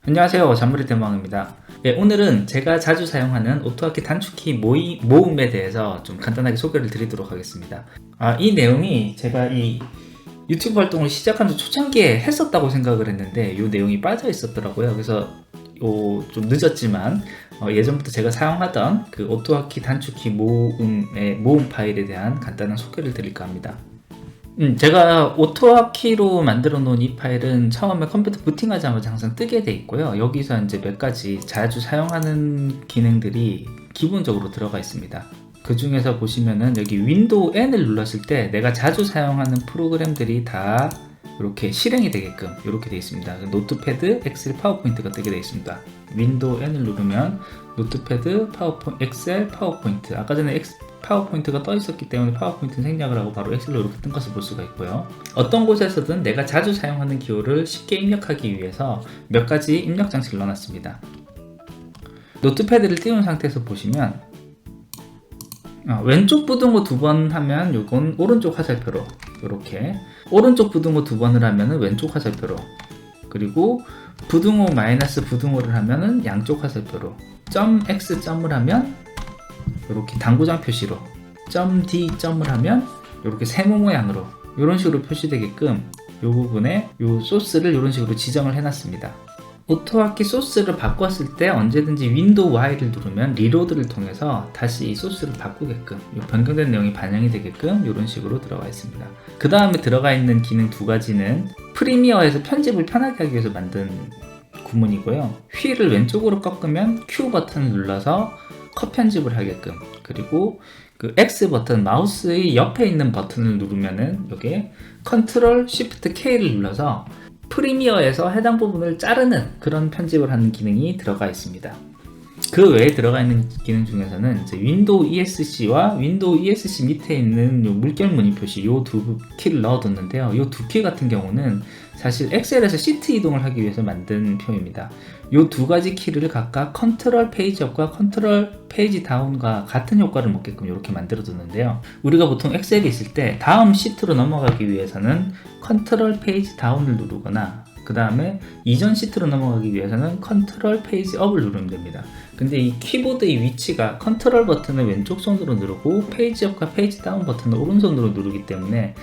안녕하세요, 잔머리 대망입니다. 오늘은 제가 자주 사용하는 오토하키 단축키 모음에 대해서 좀 간단하게 소개를 드리도록 하겠습니다. 이 내용이 제가 이 유튜브 활동을 시작한 지 초창기에 했었다고 생각을 했는데 이 내용이 빠져 있었더라고요. 그래서 좀 늦었지만 예전부터 제가 사용하던 그 오토하키 단축키 모음 파일에 대한 간단한 소개를 드릴까 합니다. 제가 오토하키로 만들어 놓은 이 파일은 처음에 컴퓨터 부팅하자마자 항상 뜨게 돼 있고요. 여기서 이제 몇 가지 자주 사용하는 기능들이 기본적으로 들어가 있습니다. 그 중에서 보시면은 여기 윈도우 N을 눌렀을 때 내가 자주 사용하는 프로그램들이 다 이렇게 실행이 되게끔 이렇게 되어 있습니다. 노트패드, 엑셀, 파워포인트가 뜨게 되어 있습니다. 윈도우 N을 누르면 노트패드, 엑셀, 파워포인트. 아까 전에 파워포인트가 떠 있었기 때문에 파워포인트는 생략을 하고 바로 엑셀로 이렇게 뜬 것을 볼 수가 있고요. 어떤 곳에서든 내가 자주 사용하는 기호를 쉽게 입력하기 위해서 몇 가지 입력 장치를 넣어놨습니다. 노트패드를 띄운 상태에서 보시면 왼쪽 부등호 2번 하면 이건 오른쪽 화살표로 이렇게, 오른쪽 부등호 2번을 하면은 왼쪽 화살표로, 그리고 부등호 마이너스 부등호를 하면은 양쪽 화살표로, 점 X 점을 하면 이렇게 당구장 표시로, 점 D 점을 하면 이렇게 세모 모양으로 이런 식으로 표시되게끔 이 부분에 이 소스를 이런 식으로 지정을 해놨습니다. 오토하키 소스를 바꿨을 때 언제든지 윈도우 Y를 누르면 리로드를 통해서 다시 이 소스를 바꾸게끔, 이 변경된 내용이 반영이 되게끔 이런 식으로 들어가 있습니다. 그 다음에 들어가 있는 기능 두 가지는 프리미어에서 편집을 편하게 하기 위해서 만든 구문이고요. 휠을 왼쪽으로 꺾으면 Q 버튼을 눌러서 컷 편집을 하게끔, 그리고 그 X 버튼, 마우스의 옆에 있는 버튼을 누르면은 여기에 컨트롤 쉬프트 K를 눌러서 프리미어에서 해당 부분을 자르는 그런 편집을 하는 기능이 들어가 있습니다. 그 외에 들어가 있는 기능 중에서는 이제 윈도우 ESC와 윈도우 ESC 밑에 있는 요 물결 무늬 표시, 요 두 키를 넣어뒀는데요. 요 두 키 같은 경우는 사실 엑셀에서 시트 이동을 하기 위해서 만든 표입니다. 요 두 가지 키를 각각 컨트롤 페이지 업과 컨트롤 페이지 다운과 같은 효과를 먹게끔 이렇게 만들어 뒀는데요. 우리가 보통 엑셀이 있을 때 다음 시트로 넘어가기 위해서는 컨트롤 페이지 다운을 누르거나, 그 다음에 이전 시트로 넘어가기 위해서는 컨트롤 페이지 업을 누르면 됩니다. 근데 이 키보드의 위치가 컨트롤 버튼을 왼쪽 손으로 누르고 페이지 업과 페이지 다운 버튼을 오른손으로 누르기 때문에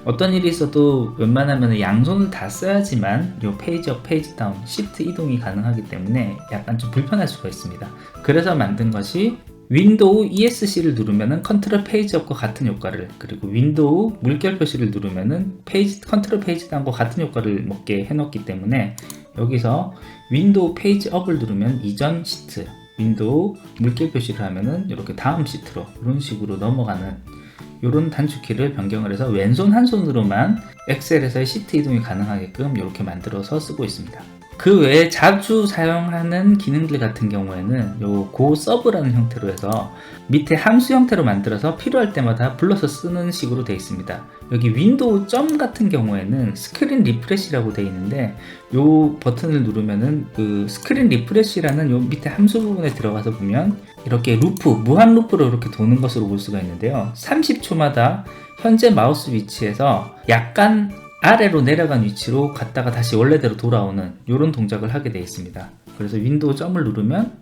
어떤 일이 있어도 웬만하면 양손을 다 써야지만 이 페이지 업, 페이지 다운, 시트 이동이 가능하기 때문에 약간 좀 불편할 수가 있습니다. 그래서 만든 것이 윈도우 ESC를 누르면은 컨트롤 페이지 업과 같은 효과를, 그리고 윈도우 물결 표시를 누르면은 컨트롤 페이지 다운과 같은 효과를 먹게 해놓기 때문에 여기서 윈도우 페이지 업을 누르면 이전 시트, 윈도우 물결 표시를 하면은 이렇게 다음 시트로 이런 식으로 넘어가는 이런 단축키를 변경을 해서 왼손 한 손으로만 엑셀에서의 시트 이동이 가능하게끔 이렇게 만들어서 쓰고 있습니다. 그 외에 자주 사용하는 기능들 같은 경우에는 요 고서브라는 형태로 해서 밑에 함수 형태로 만들어서 필요할 때마다 불러서 쓰는 식으로 되어 있습니다. 여기 윈도우 점 같은 경우에는 스크린 리프레시라고 되어 있는데 요 버튼을 누르면은 그 스크린 리프레시라는 요 밑에 함수 부분에 들어가서 보면 이렇게 루프, 무한 루프로 이렇게 도는 것으로 볼 수가 있는데요. 30초마다 현재 마우스 위치에서 약간 아래로 내려간 위치로 갔다가 다시 원래대로 돌아오는 이런 동작을 하게 되어 있습니다. 그래서 윈도우 점을 누르면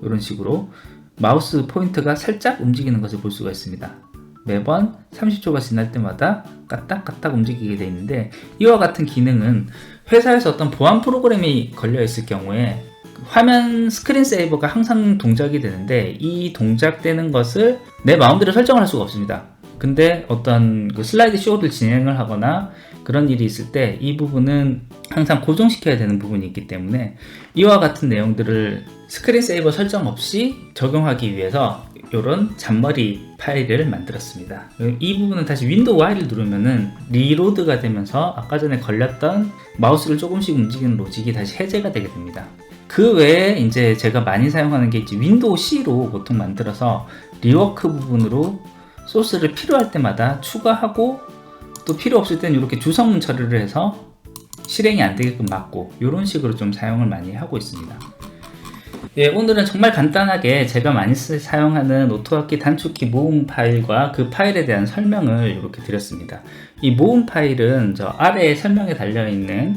이런 식으로 마우스 포인트가 살짝 움직이는 것을 볼 수가 있습니다. 매번 30초가 지날 때마다 까딱까딱 움직이게 되어 있는데, 이와 같은 기능은 회사에서 어떤 보안 프로그램이 걸려 있을 경우에 화면 스크린 세이버가 항상 동작이 되는데 이 동작되는 것을 내 마음대로 설정을 할 수가 없습니다. 근데 어떤 그 슬라이드 쇼를 진행을 하거나 그런 일이 있을 때 이 부분은 항상 고정시켜야 되는 부분이 있기 때문에 이와 같은 내용들을 스크린 세이버 설정 없이 적용하기 위해서 이런 잔머리 파일을 만들었습니다. 이 부분은 다시 윈도우 Y를 누르면은 리로드가 되면서 아까 전에 걸렸던 마우스를 조금씩 움직이는 로직이 다시 해제가 되게 됩니다. 그 외에 이제 제가 많이 사용하는 게 이제 윈도우 C로 보통 만들어서 리워크 부분으로 소스를 필요할 때마다 추가하고 또 필요 없을 때는 이렇게 주성문 처리를 해서 실행이 안 되게끔 막고 이런 식으로 좀 사용을 많이 하고 있습니다. 오늘은 정말 간단하게 제가 많이 사용하는 오토하키 단축키 모음 파일과 그 파일에 대한 설명을 이렇게 드렸습니다. 이 모음 파일은 저 아래에 설명에 달려있는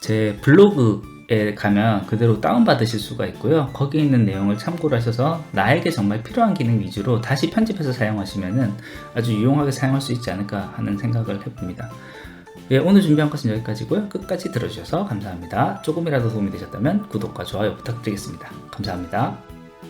제 블로그 에 가면 그대로 다운받으실 수가 있고요. 거기 있는 내용을 참고를 하셔서 나에게 정말 필요한 기능 위주로 다시 편집해서 사용하시면 아주 유용하게 사용할 수 있지 않을까 하는 생각을 해봅니다. 예, 오늘 준비한 것은 여기까지고요. 끝까지 들어주셔서 감사합니다. 조금이라도 도움이 되셨다면 구독과 좋아요 부탁드리겠습니다. 감사합니다.